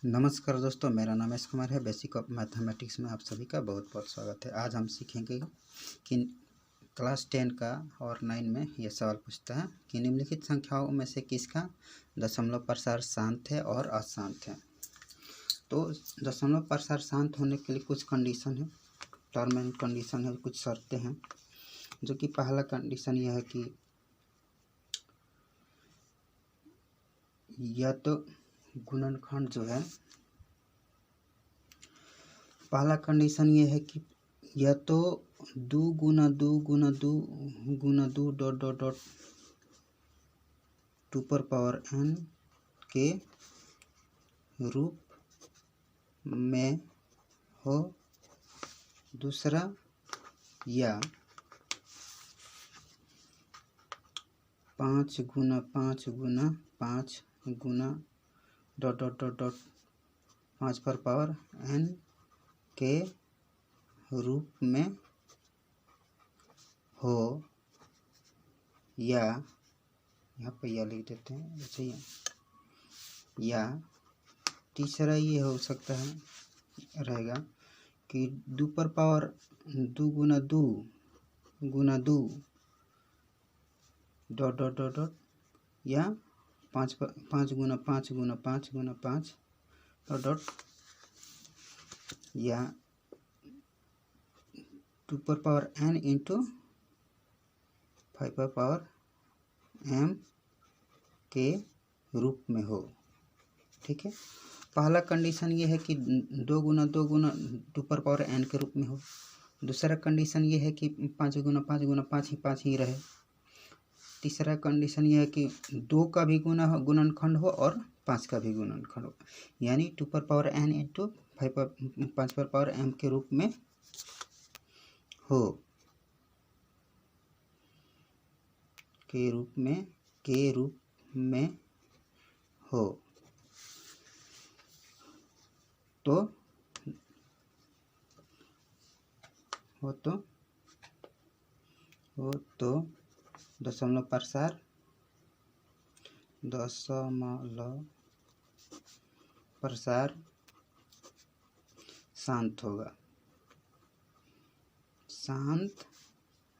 नमस्कार दोस्तों, मेरा नाम एस कुमार है। बेसिक ऑफ मैथमेटिक्स में आप सभी का बहुत बहुत स्वागत है। आज हम सीखेंगे कि क्लास 10 का और 9 में यह सवाल पूछता है कि निम्नलिखित संख्याओं में से किसका दशमलव प्रसार शांत है और अशांत है। तो दशमलव प्रसार शांत होने के लिए कुछ कंडीशन है, टर्म एंड कंडीशन है, कुछ शर्तें हैं। जो कि पहला कंडीशन यह है कि या तो गुणनखंड जो है, पहला कंडीशन ये है कि या तो 2 × 2 × 2 × 2 डॉट डॉट डॉट 2n के रूप में हो। दूसरा, या 5 × 5 × 5 × dot dot dot dot 5n के रूप में हो, या यहाँ पर या लिख देते हैं ऐसे ही। या तीसरा ये हो सकता है, रहेगा कि 2 × 2 × 2 × 2 डॉट डॉट डॉट डॉट या 5 × 5 × 5 × 5 × 5 डॉट डॉट या 2n × 5m के रूप में हो। ठीक है, पहला कंडीशन ये है कि 2 × 2 × 2n के रूप में हो। दूसरा कंडीशन ये है कि 5 × 5 × 5 ही रहे। तीसरा कंडीशन ये है कि 2 का भी गुणनखंड हो और 5 का भी गुणनखंड हो, यानी 2n × 5m के रूप में हो, के रूप में हो। तो दशमलव प्रसार शांत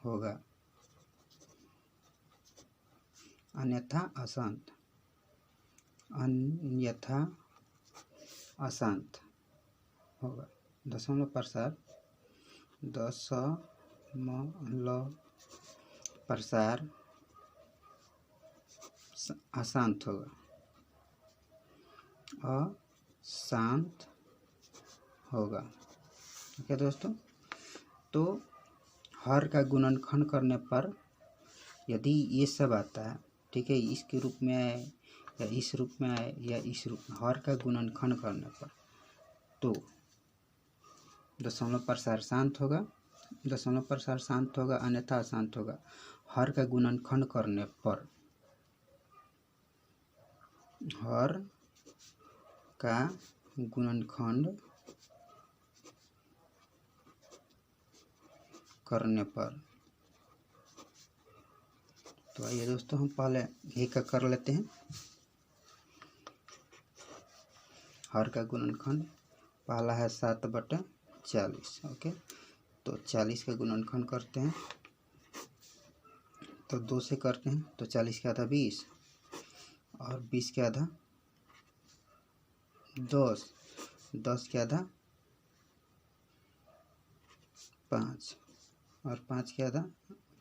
होगा, अन्यथा अशांत होगा। दशमलव प्रसार अशांत होगा। ओके दोस्तों, तो हर का गुणनखंड करने पर यदि ये सब आता है, ठीक है, इसके रूप में आए या इस रूप में आए या इस रूप में, हर का गुणनखंड करने पर तो दशमलव प्रसार शांत होगा। दशमलव प्रसार शांत होगा, अन्यथा अशांत होगा। हर का गुणनखंड करने पर, हर का गुणनखंड करने पर, तो आइए दोस्तों हम पहले एक का कर लेते हैं। हर का गुणनखंड पहला है 7/40। ओके, तो 40 का गुणनखंड करते हैं तो 2 से करते हैं, तो 40 के आधा 20 और 20 के आधा 10, 10 के आधा 5 और 5 के आधा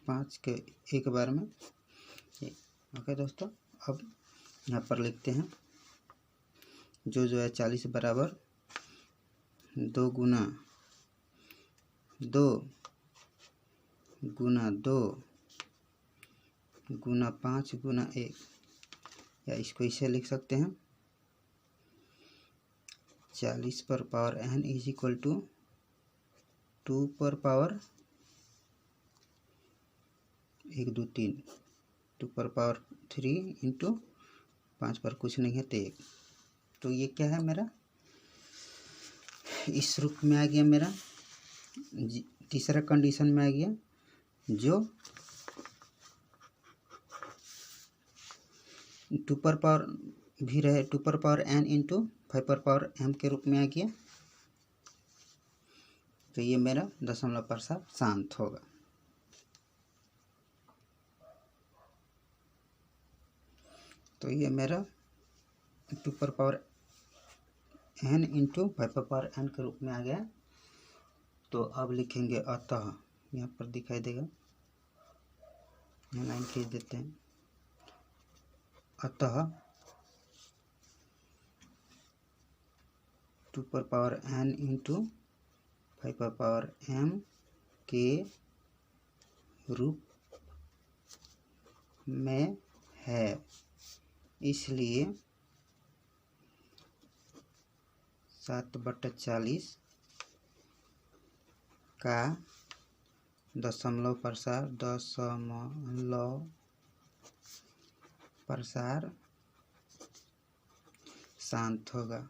5 के एक बार में 1। ओके दोस्तों, अब यहाँ पर लिखते हैं जो है 40 बराबर 2 × 2 × 2 × 5 × 1, या इसको इसे लिख सकते हैं 40 पर power n is equal to 2 पर पावर 1 2 3, 2 पर पावर 3 × 5 पर कुछ नहीं है तो 1। तो ये क्या है मेरा, इस रूप में आ गया मेरा। तीसरा कंडीशन में आ गया, जो 2 पर पावर भी रहे 2n इंटू 5m के रूप में आ गया, तो ये मेरा दशमलव प्रसार शांत होगा। तो ये मेरा 2n इंटू 5n के रूप में आ गया। तो अब लिखेंगे अतः, यहाँ पर दिखाई देगा, यहाँ लाइन खींच देते हैं। अतः 2n इंटू 5m के रूप में है, इसलिए 7/40 का दशमलव प्रसार शांत होगा,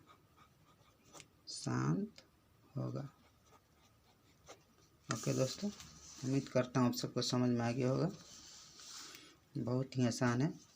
ओके दोस्तों, उम्मीद करता हूँ आप सबको समझ में आ गया होगा। बहुत ही आसान है।